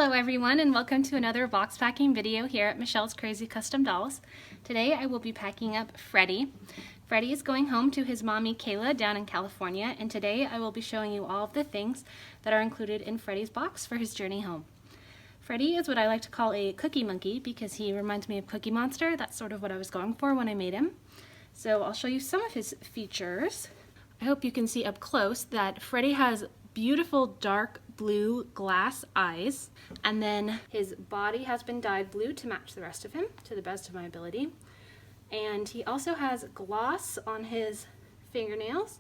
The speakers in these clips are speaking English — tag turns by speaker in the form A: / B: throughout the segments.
A: Hello everyone, and welcome to another box packing video here at Michelle's Crazy Custom Dolls. Today I will be packing up Freddie. Freddie is going home to his mommy Kayla down in California, and today I will be showing you all of the things that are included in Freddie's box for his journey home. Freddie is what I like to call a cookie monkey because he reminds me of Cookie Monster. That's sort of what I was going for when I made him. So I'll show you some of his features. I hope you can see up close that Freddie has beautiful dark blue glass eyes, and then his body has been dyed blue to match the rest of him to the best of my ability. And he also has gloss on his fingernails.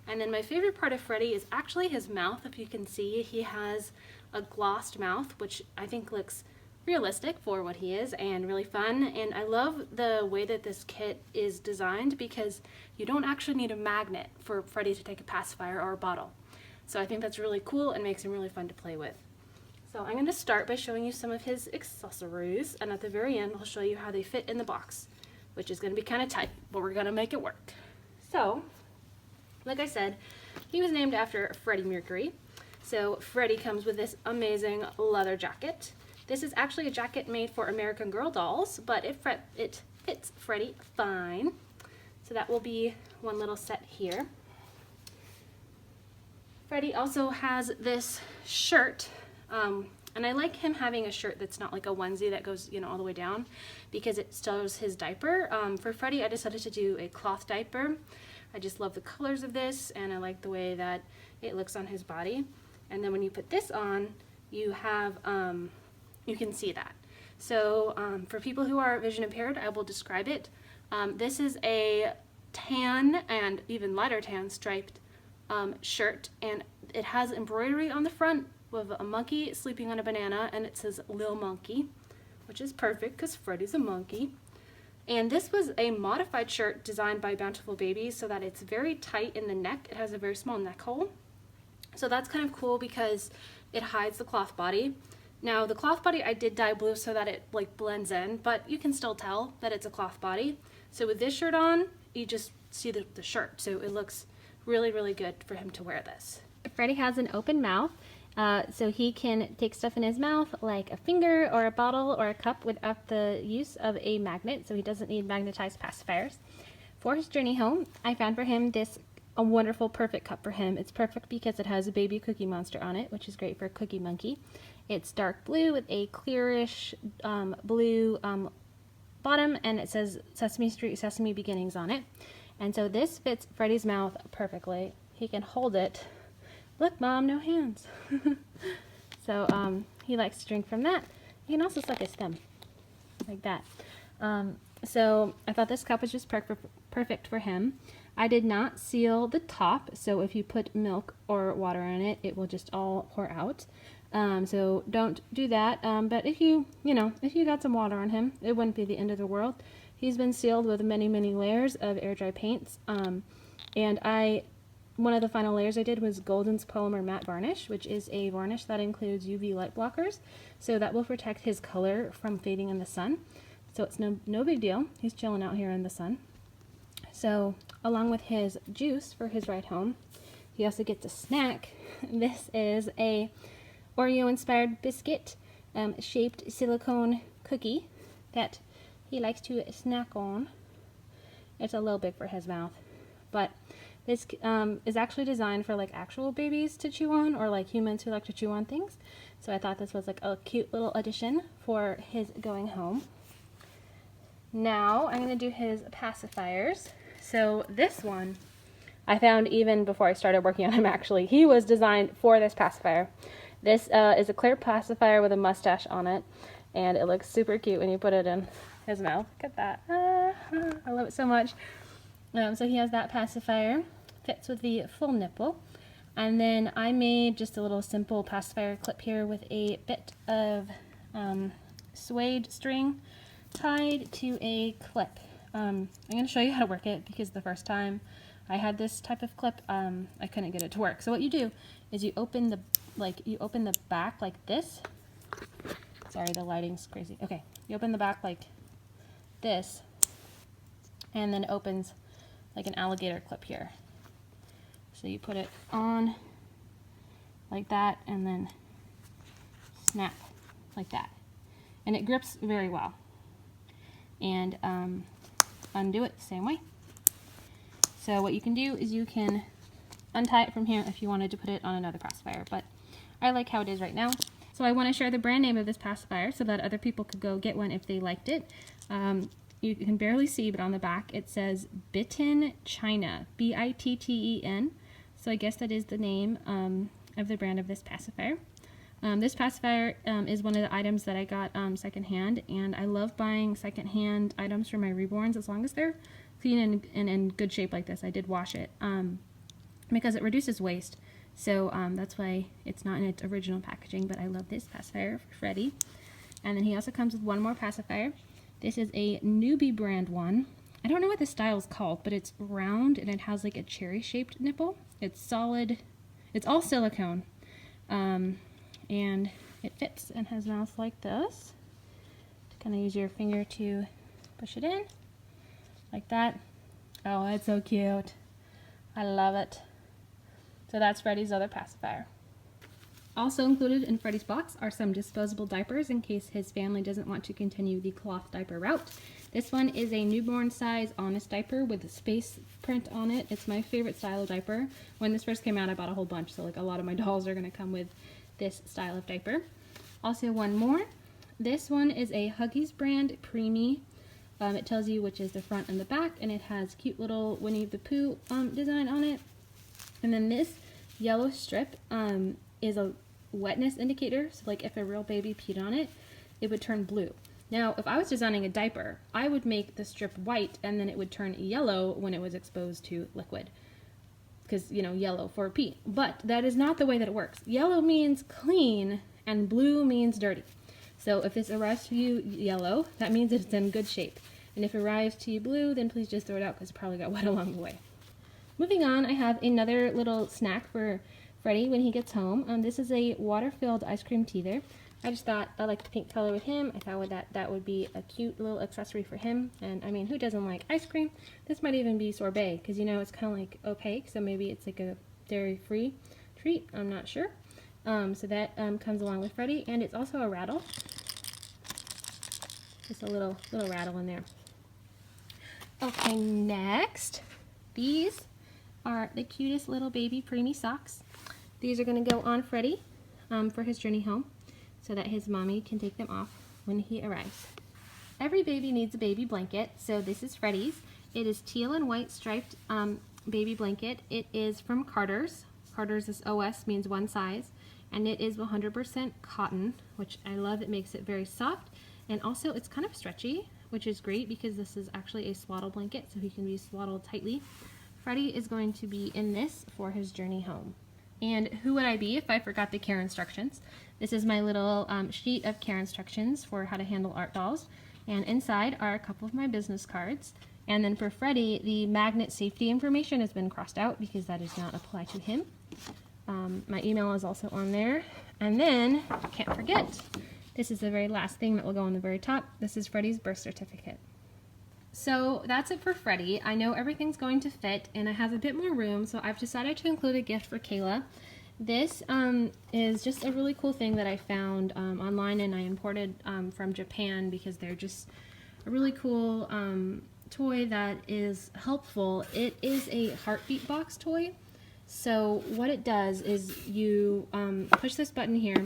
A: And then my favorite part of Freddie is actually his mouth. If you can see, he has a glossed mouth, which I think looks realistic for what he is and really fun. And I love the way that this kit is designed because you don't actually need a magnet for Freddie to take a pacifier or a bottle. So I think that's really cool and makes him really fun to play with. So I'm going to start by showing you some of his accessories, and at the very end I'll show you how they fit in the box, which is going to be kind of tight, but we're going to make it work. So, like I said, he was named after Freddie Mercury. So Freddie comes with this amazing leather jacket. This is actually a jacket made for American Girl dolls, but it fits Freddie fine. So that will be one little set here. Freddie also has this shirt, and I like him having a shirt that's not like a onesie that goes, all the way down, because it shows his diaper. For Freddie, I decided to do a cloth diaper. I just love the colors of this, and I like the way that it looks on his body. And then when you put this on, you have, you can see that. So for people who are vision impaired, I will describe it. This is a tan and even lighter tan striped shirt, and it has embroidery on the front with a monkey sleeping on a banana, and it says Lil Monkey, which is perfect because Freddie's a monkey. And this was a modified shirt designed by Bountiful Babies so that it's very tight in the neck. It has a very small neck hole, so that's kind of cool because it hides the cloth body. Now the cloth body I did dye blue so that it like blends in, but you can still tell that it's a cloth body. So with this shirt on, you just see the shirt, so it looks really, really good for him to wear this. Freddie has an open mouth, so he can take stuff in his mouth like a finger or a bottle or a cup without the use of a magnet, so he doesn't need magnetized pacifiers. For his journey home, I found for him a wonderful perfect cup for him. It's perfect because it has a baby Cookie Monster on it, which is great for a cookie monkey. It's dark blue with a clearish blue bottom, and it says Sesame Street, Sesame Beginnings on it. And so this fits Freddie's mouth perfectly. He can hold it. Look, Mom, no hands. So he likes to drink from that. He can also suck his thumb, like that. So I thought this cup was just perfect for him. I did not seal the top, so if you put milk or water in it, it will just all pour out. So don't do that. But if you got some water on him, it wouldn't be the end of the world. He's been sealed with many, many layers of air dry paints, and one of the final layers I did was Golden's Polymer Matte Varnish, which is a varnish that includes UV light blockers, so that will protect his color from fading in the sun. So it's no big deal. He's chilling out here in the sun. So along with his juice for his ride home, he also gets a snack. This is a Oreo-inspired biscuit shaped silicone cookie that he likes to snack on. It's a little big for his mouth, but this is actually designed for like actual babies to chew on, or like humans who like to chew on things. So I thought this was like a cute little addition for his going home. Now I'm going to do his pacifiers. So this one I found even before I started working on him actually. He was designed for this pacifier. This is a clear pacifier with a mustache on it, and it looks super cute when you put it in his mouth. Look at that. I love it so much. So he has that pacifier, fits with the full nipple. And then I made just a little simple pacifier clip here with a bit of suede string tied to a clip. I'm going to show you how to work it because the first time I had this type of clip, I couldn't get it to work. So what you do is you open the back like this. Sorry, the lighting's crazy. Okay, you open the back like this, and then it opens like an alligator clip here. So you put it on like that and then snap like that. And it grips very well. And undo it the same way. So what you can do is you can untie it from here if you wanted to put it on another pacifier, but I like how it is right now. So I want to share the brand name of this pacifier so that other people could go get one if they liked it. You can barely see, but on the back it says Bitten China, B-I-T-T-E-N. So I guess that is the name of the brand of this pacifier. This pacifier is one of the items that I got secondhand, and I love buying secondhand items for my reborns as long as they're clean and in good shape like this. I did wash it because it reduces waste, so that's why it's not in its original packaging, but I love this pacifier for Freddie. And then he also comes with one more pacifier. This is a Newbie brand one. I don't know what the style is called, but it's round and it has like a cherry-shaped nipple. It's solid. It's all silicone. And it fits and has mouth like this. Kind of use your finger to push it in like that. Oh, it's so cute. I love it. So that's Freddie's other pacifier. Also included in Freddie's box are some disposable diapers in case his family doesn't want to continue the cloth diaper route. This one is a newborn size Honest diaper with a space print on it. It's my favorite style of diaper. When this first came out, I bought a whole bunch, so like a lot of my dolls are going to come with this style of diaper. Also one more. This one is a Huggies brand Preemie. It tells you which is the front and the back, and it has cute little Winnie the Pooh design on it. And then this yellow strip is a wetness indicator, so like if a real baby peed on it, it would turn blue. Now if I was designing a diaper, I would make the strip white and then it would turn yellow when it was exposed to liquid, because, you know, yellow for pee. But that is not the way that it works. Yellow means clean and blue means dirty. So if this arrives to you yellow, that means it's in good shape. And if it arrives to you blue, then please just throw it out because it probably got wet along the way. Moving on, I have another little snack for Freddie when he gets home. This is a water-filled ice cream teether. I just thought I like the pink color with him. I thought that would be a cute little accessory for him. And I mean, who doesn't like ice cream? This might even be sorbet because, you know, it's kind of like opaque, so maybe it's like a dairy-free treat. I'm not sure. So that comes along with Freddie, and it's also a rattle. Just a little rattle in there. Okay, next, these are the cutest little baby preemie socks. These are going to go on Freddie for his journey home, so that his mommy can take them off when he arrives. Every baby needs a baby blanket, so this is Freddie's. It is teal and white striped baby blanket. It is from Carter's. Carter's is OS, means one size, and it is 100% cotton, which I love. It makes it very soft, and also it's kind of stretchy, which is great because this is actually a swaddle blanket, so he can be swaddled tightly. Freddie is going to be in this for his journey home. And who would I be if I forgot the care instructions? This is my little sheet of care instructions for how to handle art dolls. And inside are a couple of my business cards. And then for Freddie, the magnet safety information has been crossed out because that does not apply to him. My email is also on there. And then, can't forget, this is the very last thing that will go on the very top. This is Freddie's birth certificate. So that's it for Freddie. I know everything's going to fit, and I have a bit more room, so I've decided to include a gift for Kayla. This is just a really cool thing that I found online, and I imported from Japan because they're just a really cool toy that is helpful. It is a heartbeat box toy. So what it does is you push this button here,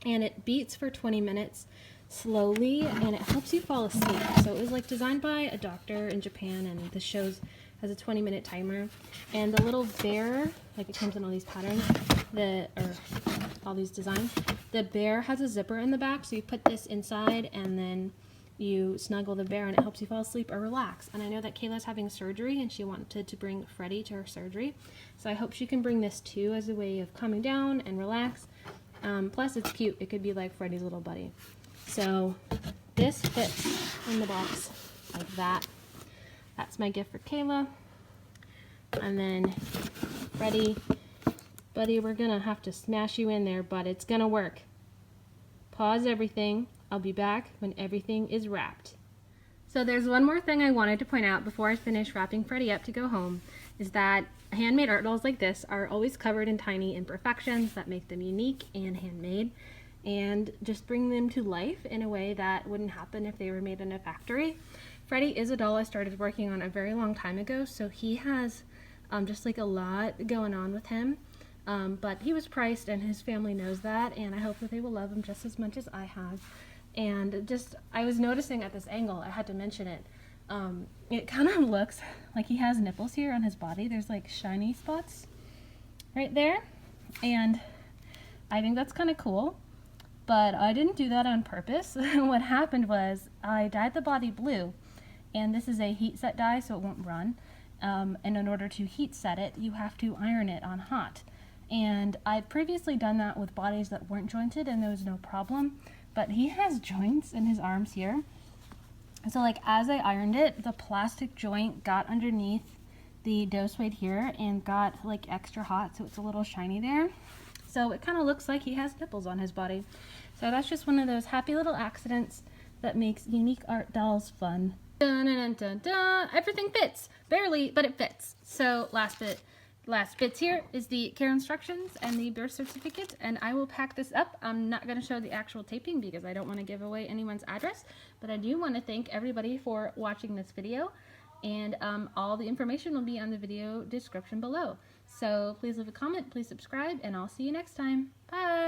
A: and it beats for 20 minutes. Slowly, and it helps you fall asleep. So it was like designed by a doctor in Japan, and this has a 20-minute timer. And the little bear, like it comes in all these patterns, or all these designs. The bear has a zipper in the back, so you put this inside and then you snuggle the bear and it helps you fall asleep or relax. And I know that Kayla's having surgery and she wanted to bring Freddie to her surgery. So I hope she can bring this too as a way of calming down and relax. Plus it's cute. It could be like Freddie's little buddy. So this fits in the box like that. That's my gift for Kayla. And then Freddie, buddy, we're gonna have to smash you in there, but it's gonna work. Pause everything. I'll be back when everything is wrapped. So there's one more thing I wanted to point out before I finish wrapping Freddie up to go home, is that handmade art dolls like this are always covered in tiny imperfections that make them unique and handmade. and just bring them to life in a way that wouldn't happen if they were made in a factory. Freddie is a doll I started working on a very long time ago, so he has just like a lot going on with him. But he was priced and his family knows that, and I hope that they will love him just as much as I have. And just, I was noticing at this angle, I had to mention it, it kind of looks like he has nipples here on his body. There's like shiny spots right there, and I think that's kind of cool, but I didn't do that on purpose. What happened was I dyed the body blue, and this is a heat set dye so it won't run, and in order to heat set it you have to iron it on hot, and I've previously done that with bodies that weren't jointed and there was no problem, but he has joints in his arms here. So like as I ironed it, the plastic joint got underneath the dough suede here and got like extra hot, so it's a little shiny there. So it kind of looks like he has nipples on his body. So that's just one of those happy little accidents that makes unique art dolls fun. Dun, dun, dun, dun, dun. Everything fits. Barely, but it fits. So last bits here is the care instructions and the birth certificate, and I will pack this up. I'm not going to show the actual taping because I don't want to give away anyone's address, but I do want to thank everybody for watching this video, and all the information will be on the video description below. So please leave a comment, please subscribe, and I'll see you next time. Bye!